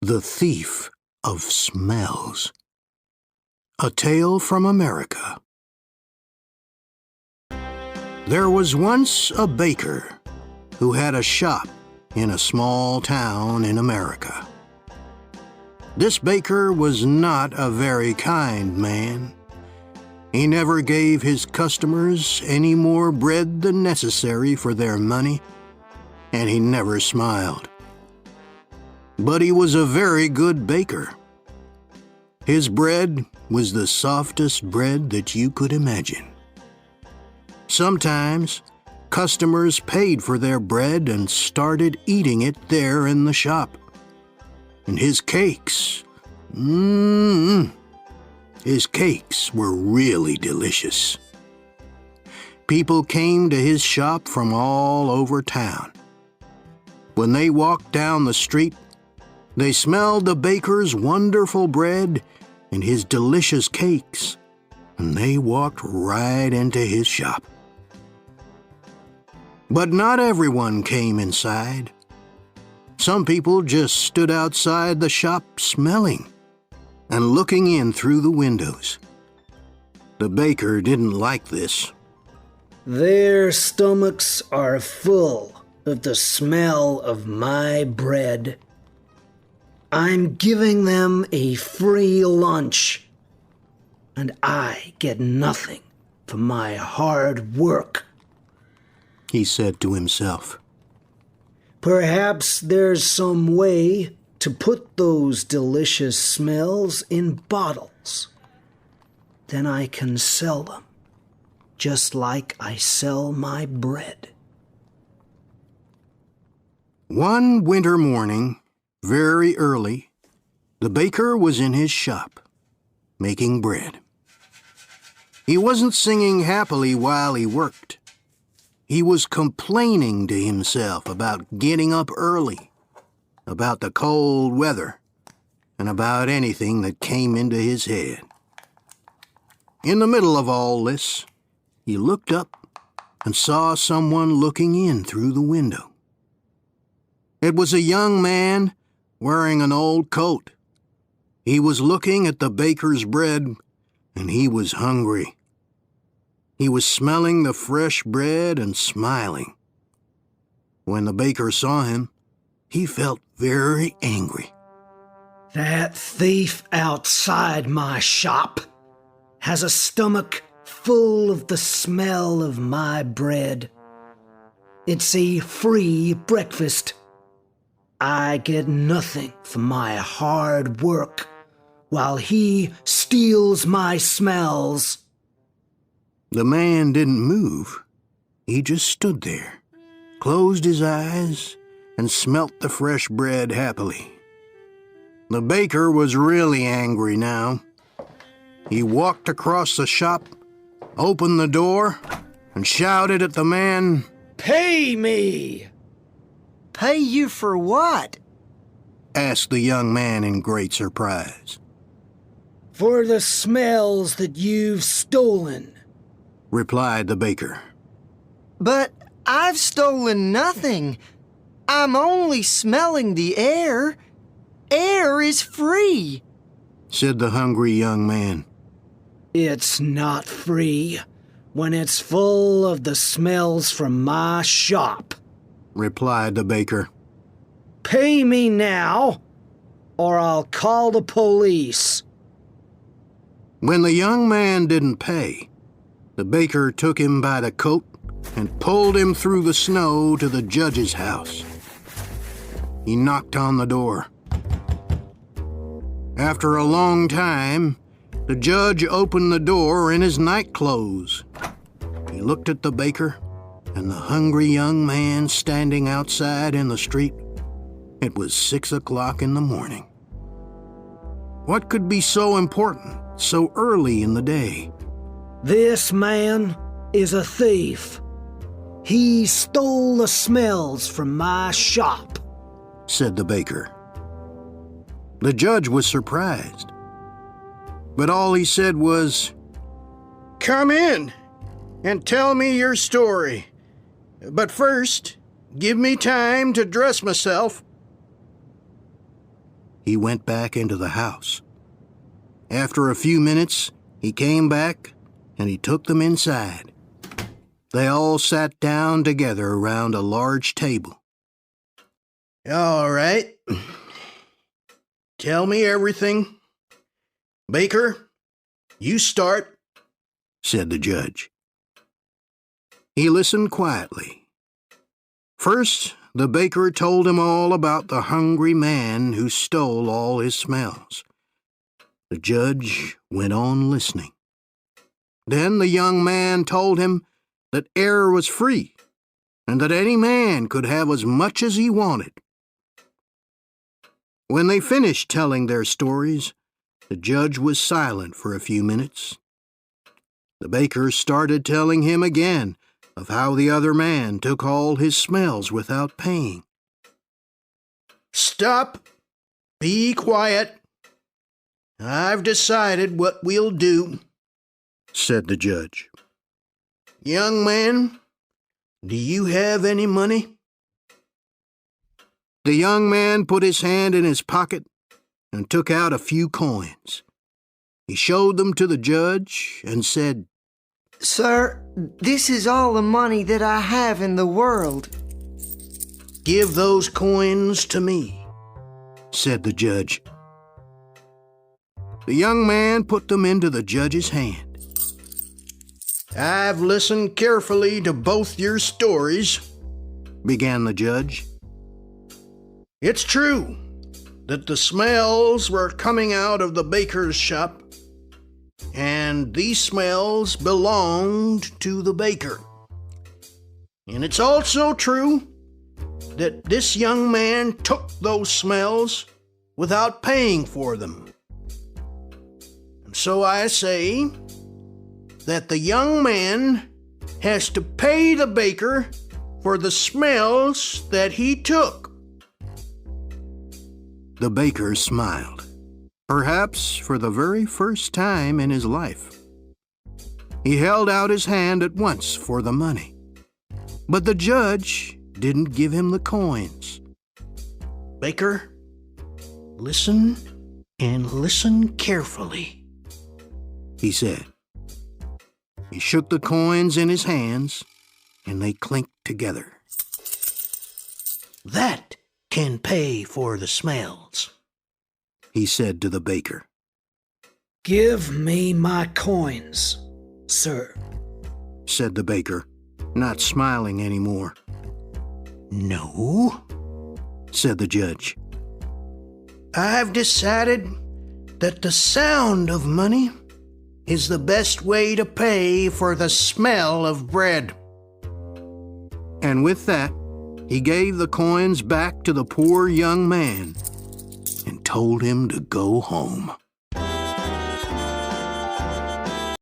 The Thief of Smells. A Tale from America. There was once a baker who had a shop in a small town in America. This baker was not a very kind man. He never gave his customers any more bread than necessary for their money, and he never smiled. But he was a very good baker. His bread was the softest bread that you could imagine. Sometimes, customers paid for their bread and started eating it there in the shop. And his cakes, his cakes were really delicious. People came to his shop from all over town. When they walked down the street, they smelled the baker's wonderful bread and his delicious cakes, and they walked right into his shop. But not everyone came inside. Some people just stood outside the shop smelling and looking in through the windows. The baker didn't like this. Their stomachs are full of the smell of my bread. I'm giving them a free lunch, and I get nothing for my hard work, he said to himself. Perhaps there's some way to put those delicious smells in bottles. Then I can sell them, just like I sell my bread. One winter morning, very early, the baker was in his shop, making bread. He wasn't singing happily while he worked. He was complaining to himself about getting up early, about the cold weather, and about anything that came into his head. In the middle of all this, he looked up and saw someone looking in through the window. It was a young man wearing an old coat. He was looking at the baker's bread, and he was hungry. He was smelling the fresh bread and smiling. When the baker saw him, he felt very angry. That thief outside my shop has a stomach full of the smell of my bread. It's a free breakfast. I get nothing for my hard work, while he steals my smells. The man didn't move. He just stood there, closed his eyes, and smelt the fresh bread happily. The baker was really angry now. He walked across the shop, opened the door, and shouted at the man, "Pay me!" Pay you for what? asked the young man in great surprise. For the smells that you've stolen, replied the baker. But I've stolen nothing. I'm only smelling the air. Air is free, said the hungry young man. It's not free when it's full of the smells from my shop, replied the baker. Pay me now, or I'll call the police. When the young man didn't pay, the baker took him by the coat and pulled him through the snow to the judge's house. He knocked on the door. After a long time, the judge opened the door in his nightclothes. He looked at the baker and the hungry young man standing outside in the street. It was 6 o'clock in the morning. What could be so important so early in the day? This man is a thief. He stole the smells from my shop, said the baker. The judge was surprised, but all he said was, "Come in and tell me your story. But first, give me time to dress myself." he went back into the house. After a few minutes, he came back and he took them inside. They all sat down together around a large table. "All right. Tell me everything. Baker, you start," said the judge. He listened quietly. First, the baker told him all about the hungry man who stole all his smells. The judge went on listening. Then the young man told him that air was free and that any man could have as much as he wanted. When they finished telling their stories, the judge was silent for a few minutes. The baker started telling him again of how the other man took all his smells without paying. "Stop! Be quiet! I've decided what we'll do," said the judge. "Young man, do you have any money?" The young man put his hand in his pocket and took out a few coins. He showed them to the judge and said, Sir, this is all the money that I have in the world. "Give those coins to me," said the judge. The young man put them into the judge's hand. "I've listened carefully to both your stories," began the judge. "It's true that the smells were coming out of the baker's shop, and these smells belonged to the baker. And it's also true that this young man took those smells without paying for them. And so I say that the young man has to pay the baker for the smells that he took." The baker smiled, perhaps for the very first time in his life. He held out his hand at once for the money, but the judge didn't give him the coins. "Baker, listen and listen carefully," he said. He shook the coins in his hands, and they clinked together. "That can pay for the smells," he said to the baker. Give me my coins, sir, said the baker, not smiling anymore. "No," said the judge. "I've decided that the sound of money is the best way to pay for the smell of bread." And with that, he gave the coins back to the poor young man and told him to go home.